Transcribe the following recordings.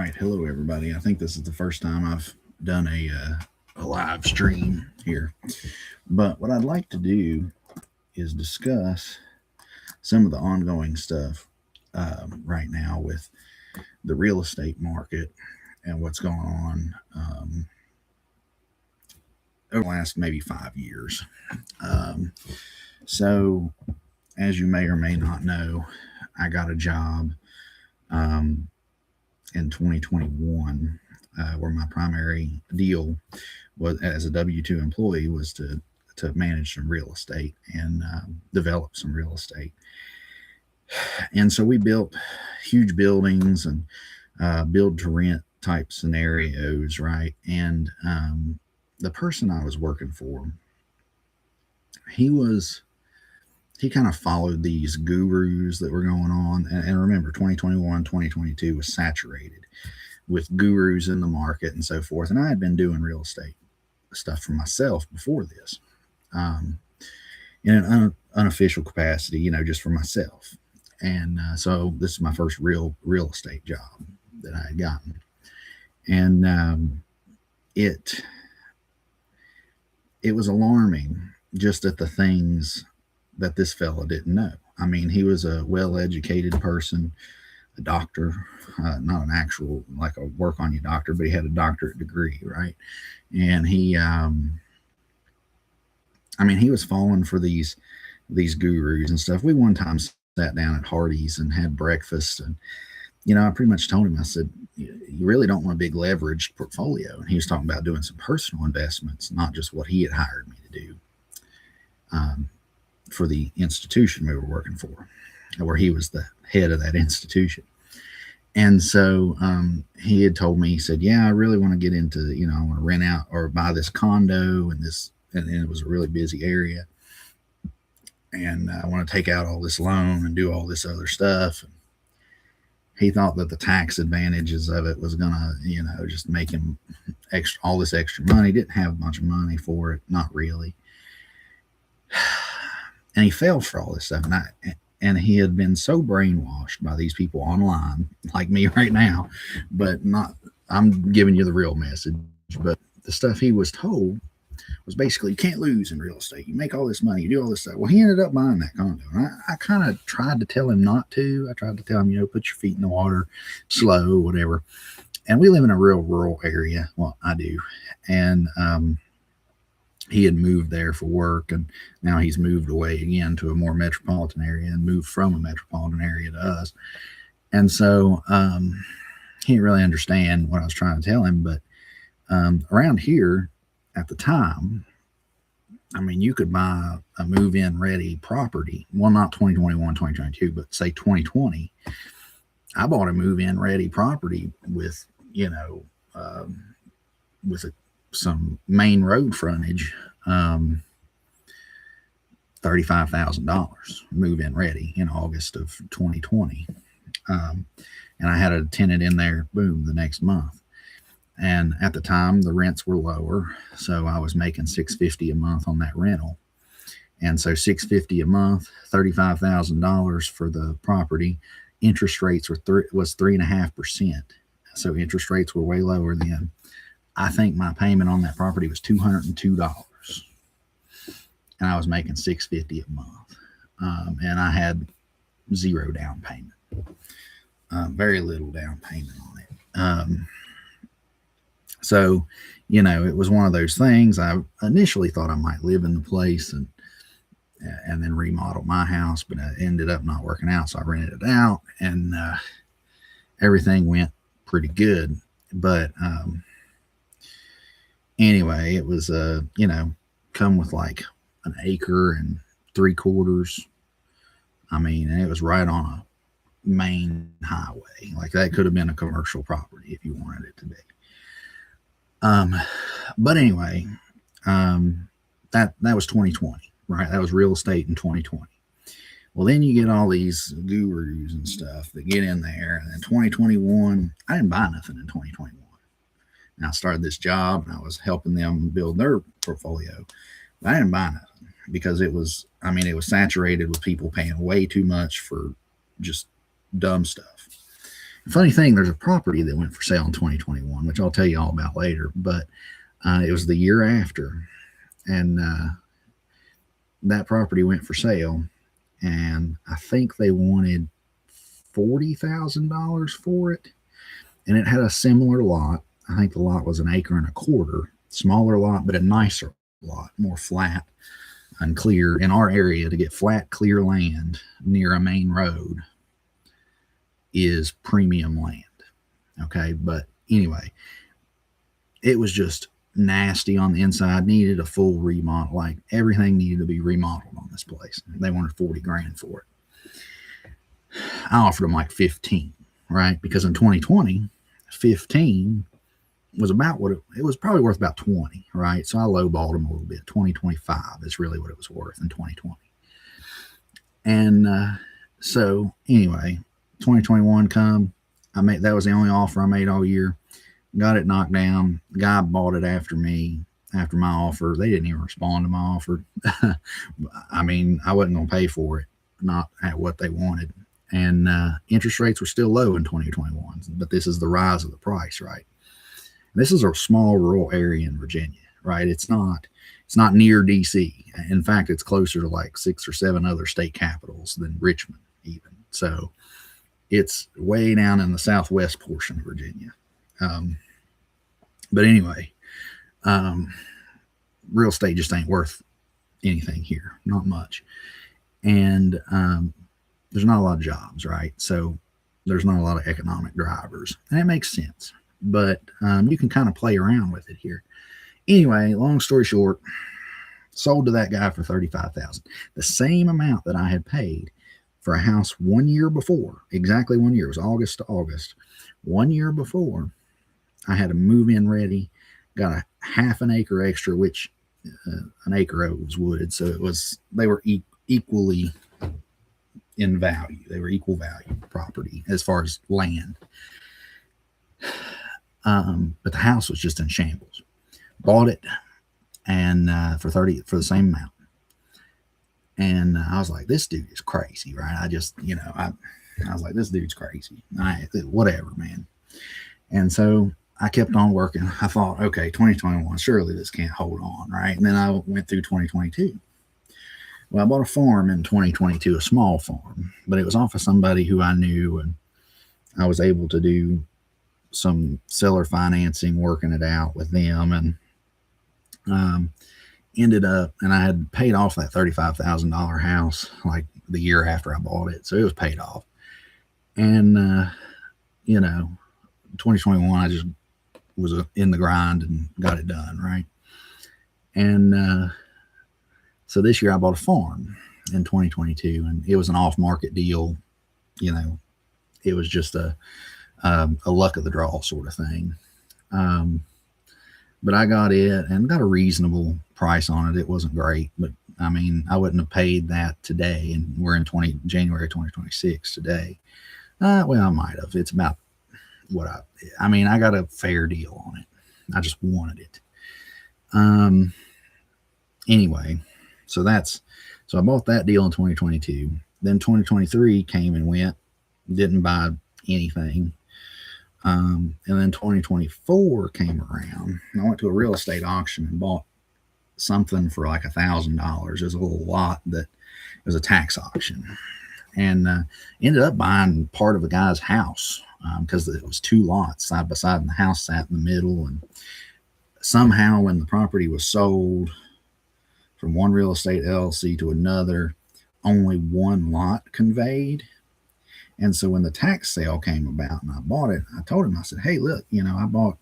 right, hello everybody. I think this is the first time I've done a live stream here. But what I'd like to do is discuss some of the ongoing stuff right now with the real estate market and what's going on over the last maybe 5 years. Um, so, as you may or may not know, I got a job um, in 2021 where my primary deal was as a W-2 employee was to manage some real estate and develop some real estate. And so we built huge buildings and build to rent type scenarios, right? And the person I was working for, he was he kind of followed these gurus that were going on. And remember, 2021, 2022 was saturated with gurus in the market and so forth. And I had been doing real estate stuff for myself before this, um, in an unofficial capacity, just for myself. And so this is my first real estate job that I had gotten. And it was alarming just at the things that this fella didn't know. I mean, he was a well-educated person, a doctor, not an actual like a work on you doctor, but he had a doctorate degree, right? And he was falling for these gurus and stuff. We one time sat down at Hardee's and had breakfast, and I pretty much told him, I said, you really don't want a big leveraged portfolio. And he was talking about doing some personal investments, not just what he had hired me to do for the institution we were working for, where he was the head of that institution. And so he had told me, he said, yeah, I really want to get into, I want to rent out or buy this condo and it was a really busy area. And I want to take out all this loan and do all this other stuff. He thought that the tax advantages of it was going to, just make him all this extra money. Didn't have a bunch of money for it. Not really. And he fell for all this stuff. And he had been so brainwashed by these people online, like me right now, but not, I'm giving you the real message. But the stuff he was told was basically, you can't lose in real estate. You make all this money, you do all this stuff. Well, he ended up buying that condo. And I kind of tried to tell him not to. I tried to tell him, put your feet in the water, slow, whatever. And we live in a real rural area. Well, I do. And he had moved there for work, and now he's moved away again to a more metropolitan area and moved from a metropolitan area to us. And so he didn't really understand what I was trying to tell him. But around here at the time, you could buy a move-in ready property. Well, not 2021, 2022, but say 2020. I bought a move-in ready property with, with some main road frontage, $35,000 move-in ready in August of 2020. And I had a tenant in there, boom, the next month. And at the time, the rents were lower, so I was making $650 a month on that rental. And so $650 a month, $35,000 for the property. Interest rates was 3.5%. So interest rates were way lower then. I think my payment on that property was $202, and I was making $650 a month. And I had zero down payment, very little down payment on it. So, it was one of those things. I initially thought I might live in the place and then remodel my house, but it ended up not working out. So I rented it out, and everything went pretty good. But anyway, it was come with like an acre and 3/4. And it was right on a main highway. Like that could have been a commercial property if you wanted it to be. But anyway, that was 2020, right? That was real estate in 2020. Well, then you get all these gurus and stuff that get in there, and in 2021, I didn't buy nothing in 2021. And I started this job, and I was helping them build their portfolio. But I didn't buy nothing because it was saturated with people paying way too much for just dumb stuff. Funny thing, there's a property that went for sale in 2021, which I'll tell you all about later, but it was the year after. And that property went for sale, and I think they wanted $40,000 for it. And it had a similar lot. I think the lot was an acre and a quarter, smaller lot, but a nicer lot, more flat and clear. In our area, to get flat, clear land near a main road is premium land. Okay. But anyway, it was just nasty on the inside, needed a full remodel. Like everything needed to be remodeled on this place. They wanted 40 grand for it. I offered them like 15, right? Because in 2020, 15 was about what it was probably worth about 20, right? So I lowballed them a little bit. 2025 is really what it was worth in 2020. And so anyway, 2021 come. That was the only offer I made all year. Got it knocked down. The guy bought it after me, after my offer. They didn't even respond to my offer. I mean, I wasn't going to pay for it, not at what they wanted. And interest rates were still low in 2021, but this is the rise of the price, right? This is a small rural area in Virginia, right? It's not near DC. In fact, it's closer to like 6 or 7 other state capitals than Richmond even. So it's way down in the southwest portion of Virginia. But anyway, real estate just ain't worth anything here, not much. And there's not a lot of jobs, right? So there's not a lot of economic drivers, and it makes sense. But you can kind of play around with it here. Anyway, long story short, sold to that guy for $35,000, the same amount that I had paid for a house 1 year before. Exactly 1 year. It was August to August. 1 year before, I had a move-in ready, got a half an acre extra, which an acre of it was wooded, so they were equally in value. They were equal value property as far as land. But the house was just in shambles. Bought it, and for the same amount. And I was like, this dude is crazy, right? I just, I was like, this dude's crazy. Whatever, man. And so I kept on working. I thought, okay, 2021, surely this can't hold on, right? And then I went through 2022. Well, I bought a farm in 2022, a small farm, but it was off of somebody who I knew, and I was able to do some seller financing, working it out with them, and ended up, and I had paid off that $35,000 house like the year after I bought it, so it was paid off. And 2021, I just was in the grind and got it done, right? And so this year I bought a farm in 2022, and it was an off-market deal. It was just a luck of the draw sort of thing. But I got it and got a reasonable price on it. It wasn't great, but I mean, I wouldn't have paid that today, and we're in January 2026 today. Well, I might have. It's about what I got a fair deal on it. I just wanted it. Anyway, so I bought that deal in 2022. Then 2023 came and went, didn't buy anything. And then 2024 came around, and I went to a real estate auction and bought something for like $1,000. It was a little lot that was a tax auction, and ended up buying part of the guy's house because it was 2 lots side by side, and the house sat in the middle. And somehow, when the property was sold from one real estate LLC to another, only 1 lot conveyed. And so when the tax sale came about and I bought it, I told him, I said, hey, look, I bought,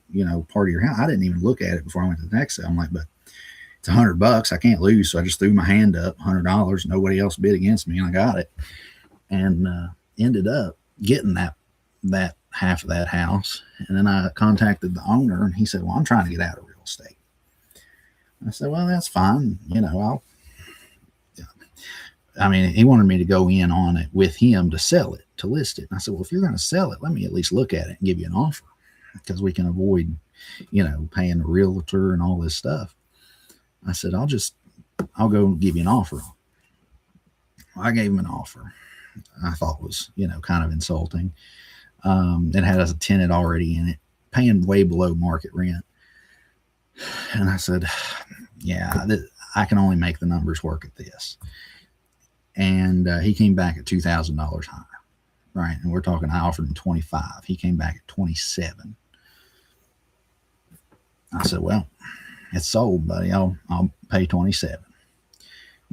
part of your house. I didn't even look at it before I went to the tax sale. I'm like, but it's $100. I can't lose. So I just threw my hand up, $100. Nobody else bid against me, and I got it. And ended up getting that half of that house. And then I contacted the owner, and he said, well, I'm trying to get out of real estate. I said, well, that's fine. He wanted me to go in on it with him to sell it, to list it. And I said, well, if you're going to sell it, let me at least look at it and give you an offer, because we can avoid, paying the realtor and all this stuff. I said, I'll go give you an offer. Well, I gave him an offer I thought was, kind of insulting. It had a tenant already in it, paying way below market rent. And I said, yeah, I can only make the numbers work at this. And he came back at $2,000 higher, right? And we're talking, I offered him 25. He came back at 27. I said, well, it's sold, buddy. I'll pay 27.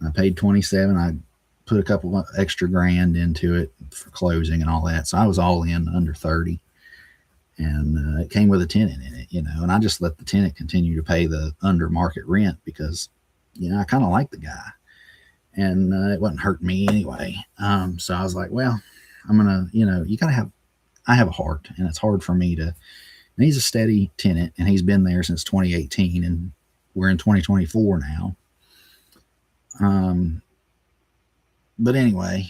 I paid 27. I put a couple of extra grand into it for closing and all that. So I was all in under 30. And it came with a tenant in it, you know, and I just let the tenant continue to pay the under market rent because, you know, I kind of like the guy and it wasn't hurting me anyway. So I was like, well, I'm going to, you know, I have a heart and it's hard for me to, and he's a steady tenant and he's been there since 2018 and we're in 2024 now. But anyway,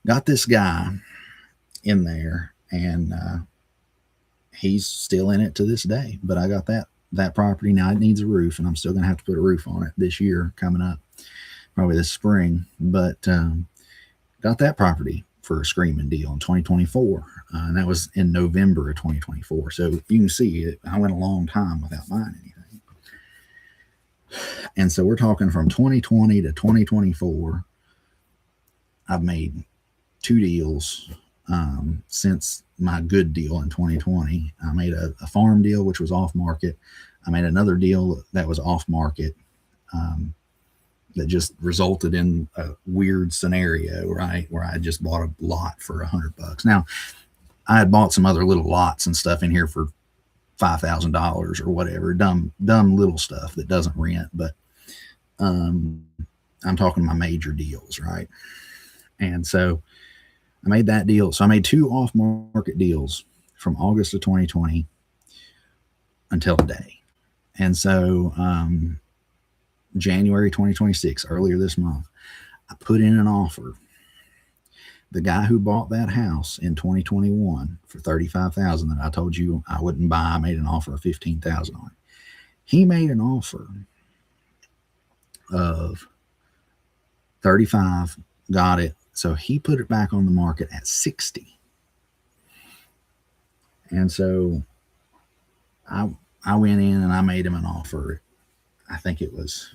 got this guy in there and he's still in it to this day, but I got that property now. It needs a roof and I'm still gonna have to put a roof on it this year coming up, probably this spring. But got that property for a screaming deal in 2024 and that was in November of 2024. So you can see it, I went a long time without buying anything. And so we're talking from 2020 to 2024 I've made 2 deals since my good deal in 2020. I made a farm deal, which was off market. I made another deal that was off market that just resulted in a weird scenario, right? Where I just bought a lot for $100. Now, I had bought some other little lots and stuff in here for $5,000 or whatever, dumb little stuff that doesn't rent. But I'm talking my major deals, right? And so I made that deal. So I made 2 off-market deals from August of 2020 until today. And so January 2026, earlier this month, I put in an offer. The guy who bought that house in 2021 for $35,000 that I told you I wouldn't buy, I made an offer of $15,000 on it. He made an offer of 35, got it. So he put it back on the market at 60. And so I went in and I made him an offer. I think it was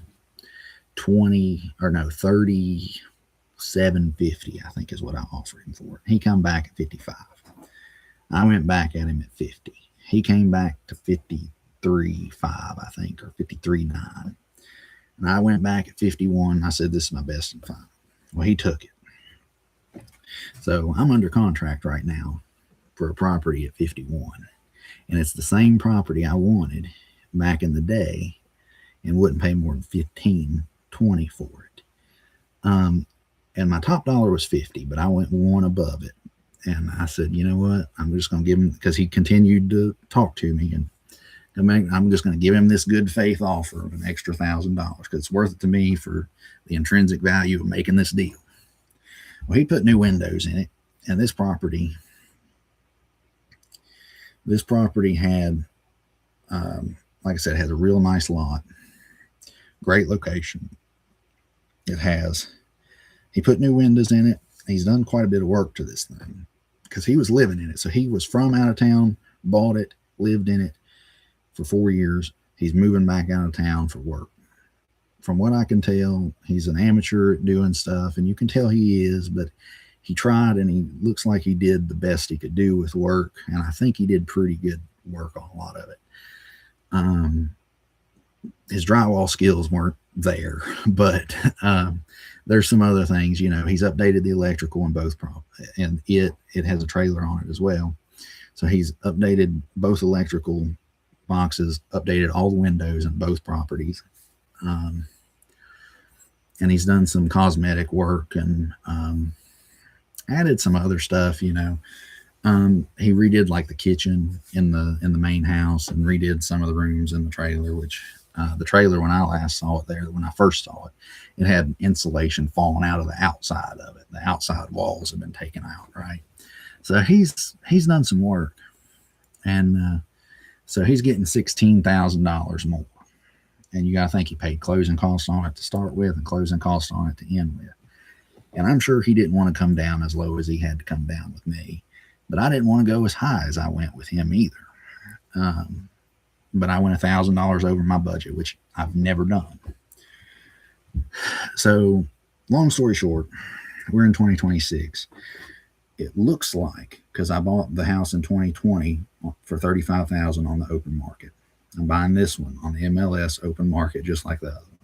37.50, I think is what I offered him for. He come back at 55. I went back at him at 50. He came back to 53.5, I think, or 53.9. And I went back at 51. I said, this is my best and final. Well, he took it. So I'm under contract right now for a property at 51. And it's the same property I wanted back in the day and wouldn't pay more than $15.20 for it. And my top dollar was 50, but I went one above it. And I said, you know what? I'm just going to give him, because he continued to talk to me, and I'm just going to give him this good faith offer of an extra $1,000 because it's worth it to me for the intrinsic value of making this deal. Well, he put new windows in it, and this property had, like I said, it has a real nice lot, great location. He put new windows in it. He's done quite a bit of work to this thing because he was living in it. So he was from out of town, bought it, lived in it for 4 years. He's moving back out of town for work. From what I can tell, he's an amateur at doing stuff, and you can tell he is, but he tried, and he looks like he did the best he could do with work, and I think he did pretty good work on a lot of it. His drywall skills weren't there, but there's some other things. You know, he's updated the electrical in both and it has a trailer on it as well. So he's updated both electrical boxes, updated all the windows in both properties. And he's done some cosmetic work and added some other stuff, you know. He redid like the kitchen in the main house and redid some of the rooms in the trailer, which the trailer, when I last saw it there, when I first saw it, it had insulation falling out of the outside of it. The outside walls have been taken out, right? So he's done some work, and so he's getting $16,000 more. And you got to think he paid closing costs on it to start with and closing costs on it to end with. And I'm sure he didn't want to come down as low as he had to come down with me, but I didn't want to go as high as I went with him either. But I went $1,000 over my budget, which I've never done. So, long story short, we're in 2026. It looks like, because I bought the house in 2020 for $35,000 on the open market. I'm buying this one on the MLS open market just like the other one.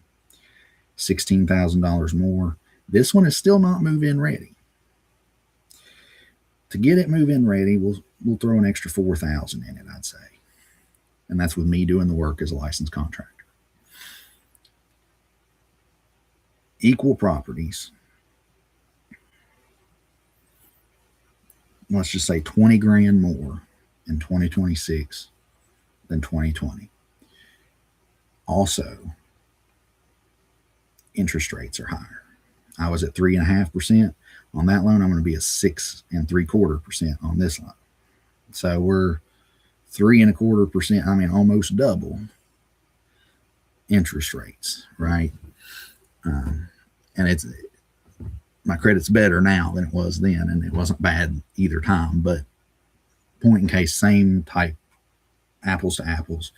$16,000 more. This one is still not move-in ready. To get it move-in ready, we'll throw an extra $4,000 in it, I'd say. And that's with me doing the work as a licensed contractor. Equal properties. Let's just say 20 grand more in 2026 than 2020. Also, interest rates are higher. I was at 3.5% on that loan. I'm going to be at 6.75% on this loan. So we're 3.25%. I mean, almost double interest rates, right? And my credit's better now than it was then, and it wasn't bad either time. But point in case, same type, apples to apples.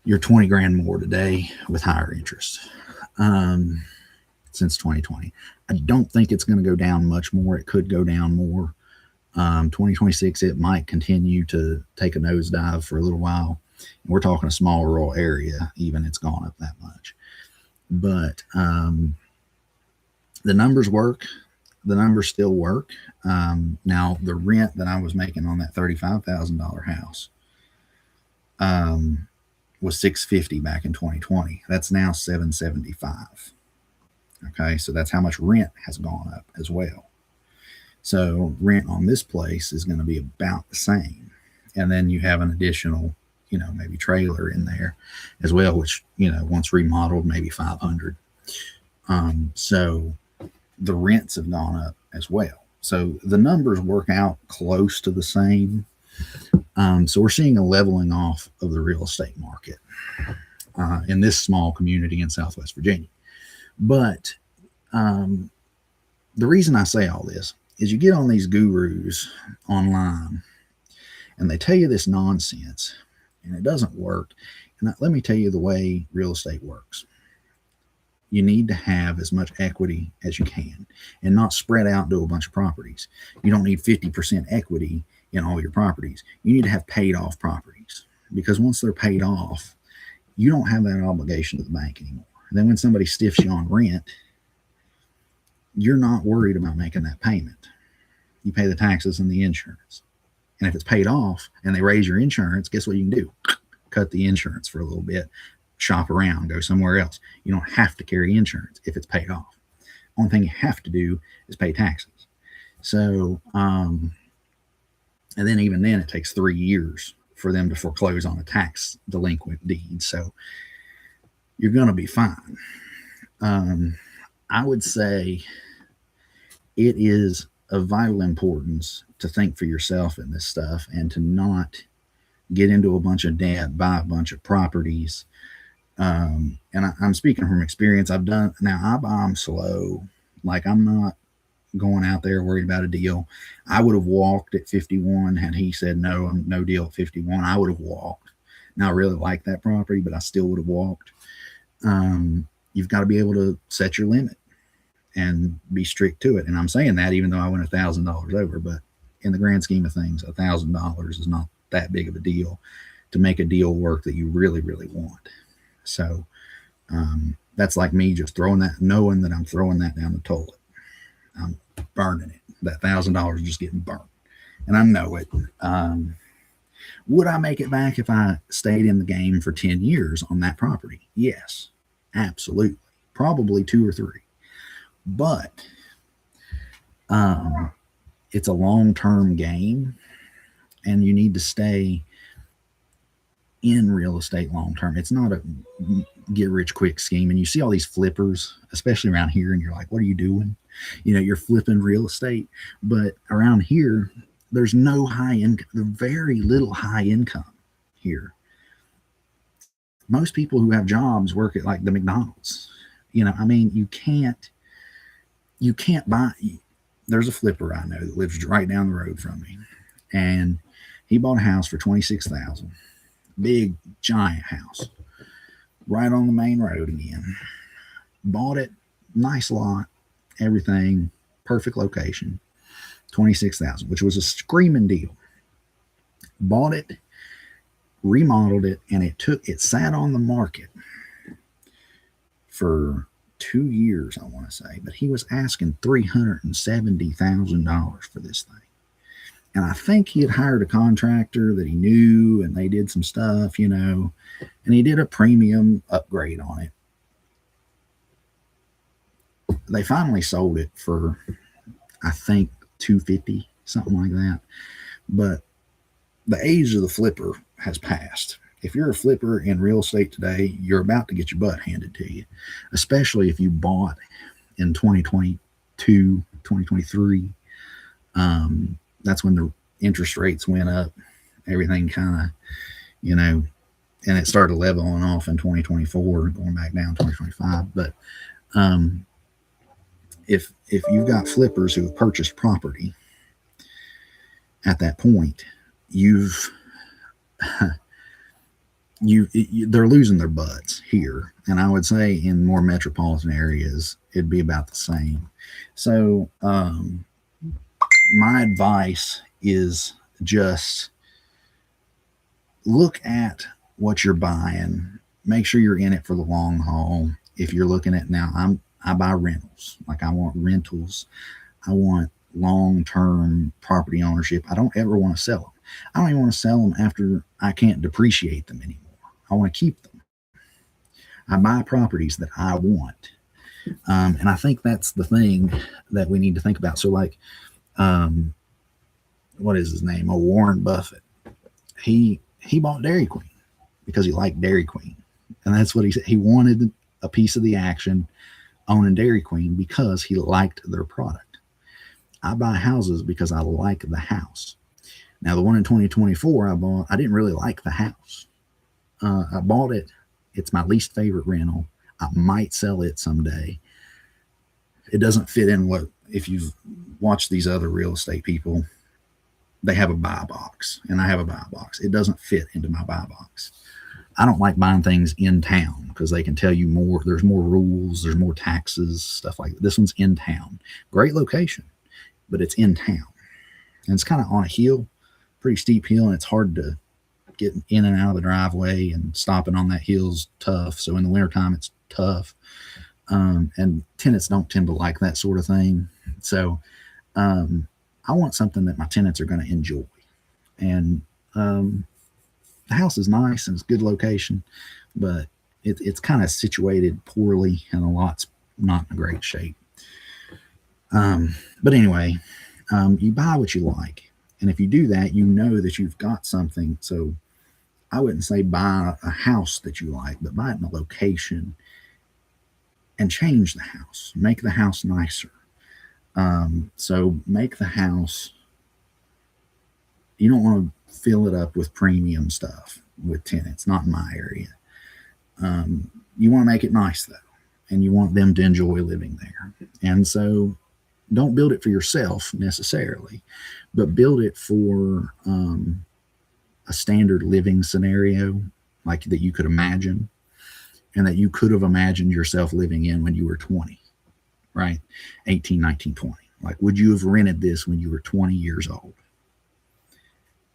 You're 20 grand more today with higher interest since 2020. I don't think it's going to go down much more. It could go down more. 2026, it might continue to take a nosedive for a little while. And we're talking a small rural area, even it's gone up that much. But the numbers work. The numbers still work. Now, the rent that I was making on that $35,000 house was $650 back in 2020. That's now $775. Okay, so that's how much rent has gone up as well. So rent on this place is going to be about the same. And then you have an additional, maybe trailer in there as well, which, once remodeled, maybe $500. So the rents have gone up as well. So the numbers work out close to the same. So we're seeing a leveling off of the real estate market in this small community in Southwest Virginia. But the reason I say all this is you get on these gurus online and they tell you this nonsense and it doesn't work. And let me tell you the way real estate works. You need to have as much equity as you can and not spread out to a bunch of properties. You don't need 50% equity in all your properties. You need to have paid off properties, because once they're paid off, you don't have that obligation to the bank anymore. And then when somebody stiffs you on rent, you're not worried about making that payment. You pay the taxes and the insurance. And if it's paid off and they raise your insurance, guess what you can do? Cut the insurance for a little bit, shop around, go somewhere else. You don't have to carry insurance if it's paid off. Only thing you have to do is pay taxes. So, and then even then it takes 3 years for them to foreclose on a tax delinquent deed. So you're going to be fine. I would say it is of vital importance to think for yourself in this stuff and to not get into a bunch of debt, buy a bunch of properties. And I'm speaking from experience. I buy them slow. Like, I'm not going out there worried about a deal. I would have walked at 51 had he said no deal at 51. I would have walked. Now, I really like that property, but I still would have walked. You've got to be able to set your limit and be strict to it. And I'm saying that even though I went $1,000 over, but in the grand scheme of things, $1,000 is not that big of a deal to make a deal work that you really, really want. So that's like me just knowing that I'm throwing that down the toilet. I'm burning it. That $1,000 is just getting burnt. And I know it. Would I make it back if I stayed in the game for 10 years on that property? Yes, absolutely. Probably 2 or 3. But it's a long-term game, and you need to stay in real estate long-term. It's not a get-rich-quick scheme. And you see all these flippers, especially around here, and you're like, what are you doing? You're flipping real estate. But around here, there's no high income, very little high income here. Most people who have jobs work at like the McDonald's. You can't. you can't buy. There's a flipper I know that lives right down the road from me, and he bought a house for $26,000, big giant house, right on the main road again. Bought it, nice lot, everything, perfect location, 26,000, which was a screaming deal. Bought it, remodeled it, and it sat on the market for 2 years, I want to say, but he was asking $370,000 for this thing. And I think he had hired a contractor that he knew, and they did some stuff, and he did a premium upgrade on it. They finally sold it for, I think, $250, something like that. But the age of the flipper has passed. If you're a flipper in real estate today, you're about to get your butt handed to you, especially if you bought in 2022, 2023. That's when the interest rates went up. Everything kind of, and it started leveling off in 2024, going back down 2025. But if you've got flippers who have purchased property at that point, they're losing their butts here. And I would say in more metropolitan areas, it'd be about the same. So my advice is just look at what you're buying. Make sure you're in it for the long haul. If you're looking at now, I buy rentals. Like, I want rentals. I want long-term property ownership. I don't ever want to sell them. I don't even want to sell them after I can't depreciate them anymore. I want to keep them. I buy properties that I want. And I think that's the thing that we need to think about. So, like, what is his name? Warren Buffett. He bought Dairy Queen because he liked Dairy Queen. And that's what he said. He wanted a piece of the action owning Dairy Queen because he liked their product. I buy houses because I like the house. Now, the one in 2024 I bought, I didn't really like the house. I bought it. It's my least favorite rental. I might sell it someday. It doesn't fit in what, if you've watched these other real estate people, they have a buy box, and I have a buy box. It doesn't fit into my buy box. I don't like buying things in town because they can tell you more. There's more rules. There's more taxes, stuff like that. This one's in town. Great location, but it's in town. And it's kind of on a hill, pretty steep hill, and it's hard to get in and out of the driveway, and stopping on that hill's tough. So in the wintertime, it's tough. And tenants don't tend to like that sort of thing. So I want something that my tenants are going to enjoy. And the house is nice and it's a good location, but it's kind of situated poorly, and the lot's not in great shape. But anyway, you buy what you like. And if you do that, you know that you've got something. So I wouldn't say buy a house that you like, but buy it in a location and change the house. Make the house nicer. So make the house, you don't want to fill it up with premium stuff with tenants, not in my area. You want to make it nice, though, and you want them to enjoy living there. And so don't build it for yourself necessarily, but build it for a standard living scenario, like that you could imagine, and that you could have imagined yourself living in when you were 20, right? 18, 19, 20. Like, would you have rented this when you were 20 years old?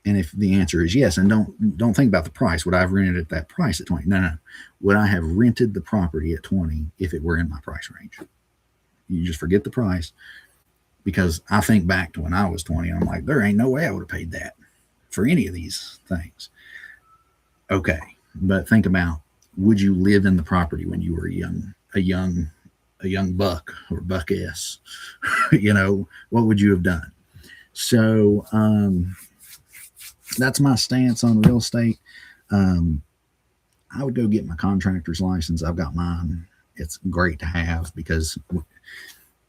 And if the answer is yes, and don't think about the price. Would I have rented at that price at 20? No. Would I have rented the property at 20 if it were in my price range? You just forget the price, because I think back to when I was 20, and I'm like, there ain't no way I would have paid that for any of these things. Okay, but think about, would you live in the property when you were a young buck or buckess? What would you have done? So that's my stance on real estate. I would go get my contractor's license. I've got mine. It's great to have, because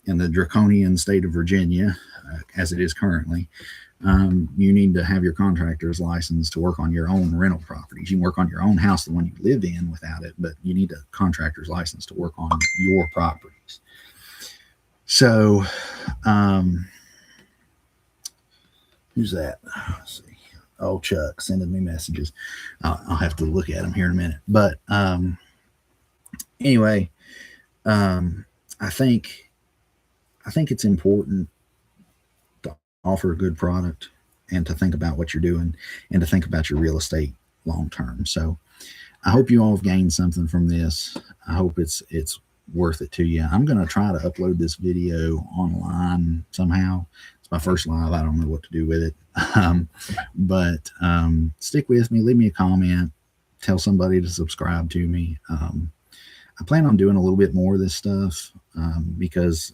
in the draconian state of Virginia, as it is currently, you need to have your contractor's license to work on your own rental properties. You can work on your own house, the one you live in, without it, but you need a contractor's license to work on your properties. So, who's that? Let's see. Oh, Chuck sending me messages. I'll have to look at them here in a minute. But anyway, um, I think I think it's important to offer a good product and to think about what you're doing and to think about your real estate long term. So I hope you all have gained something from this. I hope it's worth it to you. I'm going to try to upload this video online somehow. It's my first live. I don't know what to do with it. But stick with me. Leave me a comment. Tell somebody to subscribe to me. I plan on doing a little bit more of this stuff because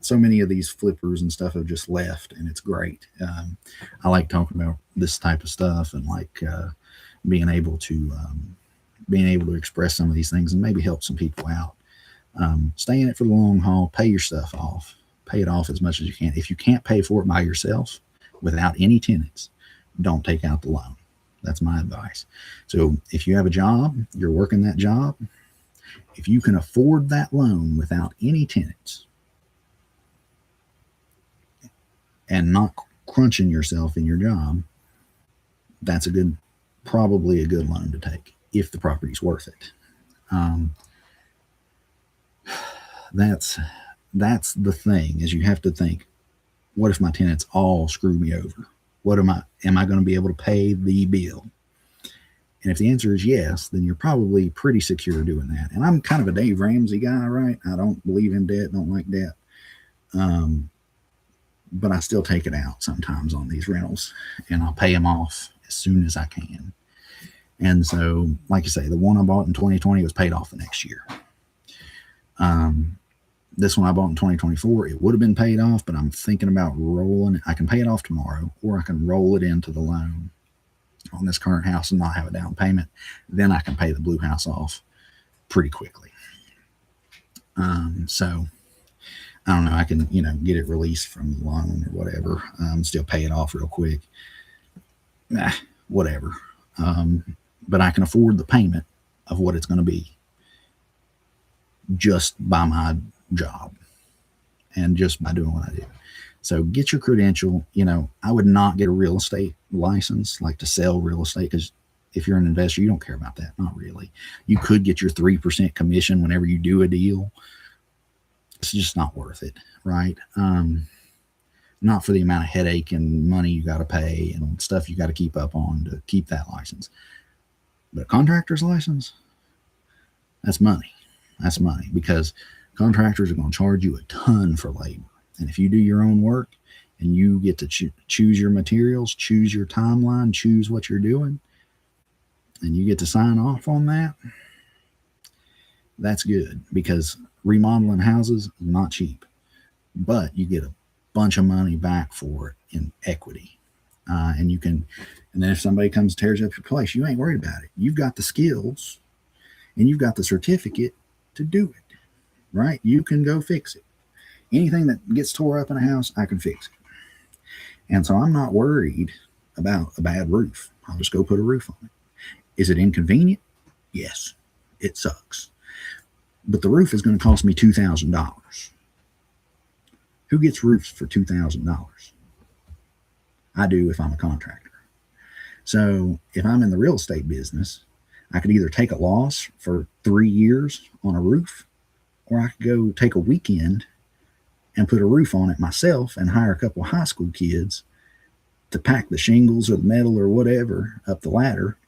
so many of these flippers and stuff have just left, and it's great. I like talking about this type of stuff and like being able to express some of these things and maybe help some people out. Stay in it for the long haul. Pay your stuff off. Pay it off as much as you can. If you can't pay for it by yourself without any tenants, don't take out the loan. That's my advice. So if you have a job, you're working that job, if you can afford that loan without any tenants and not crunching yourself in your job, that's probably a good loan to take if the property's worth it. That's the thing, is you have to think, what if my tenants all screw me over? Am I going to be able to pay the bill? And if the answer is yes, then you're probably pretty secure doing that. And I'm kind of a Dave Ramsey guy, right? I don't believe in debt, don't like debt. But I still take it out sometimes on these rentals, and I'll pay them off as soon as I can. And so, like you say, the one I bought in 2020 was paid off the next year. This one I bought in 2024, it would have been paid off, but I'm thinking about rolling it. I can pay it off tomorrow, or I can roll it into the loan on this current house and not have a down payment. Then I can pay the blue house off pretty quickly. So I don't know. I can, get it released from the loan or whatever. Still pay it off real quick. Whatever. But I can afford the payment of what it's going to be just by my job and just by doing what I do. So get your credential. I would not get a real estate license, like to sell real estate, because if you're an investor, you don't care about that. Not really. You could get your 3% commission whenever you do a deal. It's just not worth it, right? Not for the amount of headache and money you got to pay and stuff you got to keep up on to keep that license. But a contractor's license, that's money. That's money, because contractors are going to charge you a ton for labor. And if you do your own work and you get to choose your materials, choose your timeline, choose what you're doing, and you get to sign off on that, that's good, because remodeling houses is not cheap, but you get a bunch of money back for it in equity. And then if somebody comes and tears up your place, you ain't worried about it. You've got the skills and you've got the certificate to do it, right? You can go fix it. Anything that gets tore up in a house, I can fix it. And so I'm not worried about a bad roof. I'll just go put a roof on it. Is it inconvenient? Yes, it sucks. But the roof is going to cost me $2,000. Who gets roofs for $2,000? I do if I'm a contractor. So if I'm in the real estate business, I could either take a loss for 3 years on a roof, or I could go take a weekend and put a roof on it myself and hire a couple of high school kids to pack the shingles or the metal or whatever up the ladder,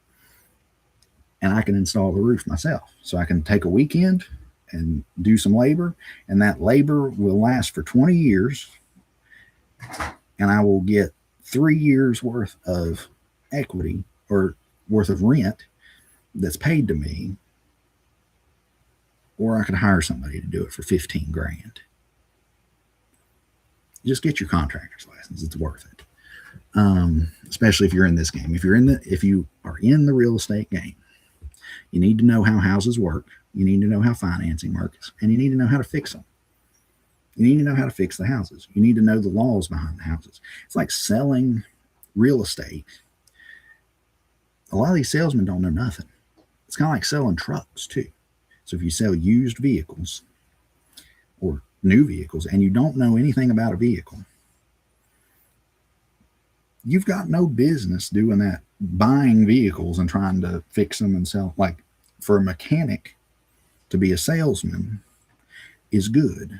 and I can install the roof myself. So I can take a weekend and do some labor, and that labor will last for 20 years, and I will get 3 years worth of equity or worth of rent that's paid to me, or I could hire somebody to do it for 15 grand. Just get your contractor's license. It's worth it. Especially if you're in this game. If you are in the real estate game, you need to know how houses work. You need to know how financing works, and you need to know how to fix them. You need to know how to fix the houses. You need to know the laws behind the houses. It's like selling real estate. A lot of these salesmen don't know nothing. It's kind of like selling trucks too. So if you sell used vehicles or new vehicles and you don't know anything about a vehicle, you've got no business doing that, buying vehicles and trying to fix them and sell. Like, for a mechanic to be a salesman is good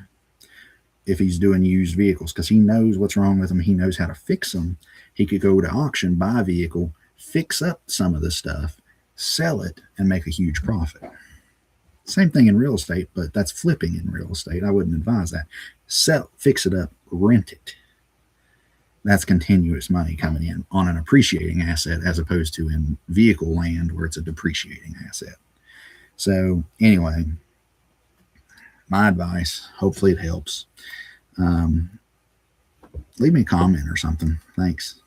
if he's doing used vehicles, because he knows what's wrong with them. He knows how to fix them. He could go to auction, buy a vehicle, fix up some of the stuff, sell it, and make a huge profit. Same thing in real estate, but that's flipping in real estate. I wouldn't advise that. Sell, fix it up, rent it. That's continuous money coming in on an appreciating asset, as opposed to in vehicle land where it's a depreciating asset. So anyway, my advice, hopefully it helps. Leave me a comment or something. Thanks.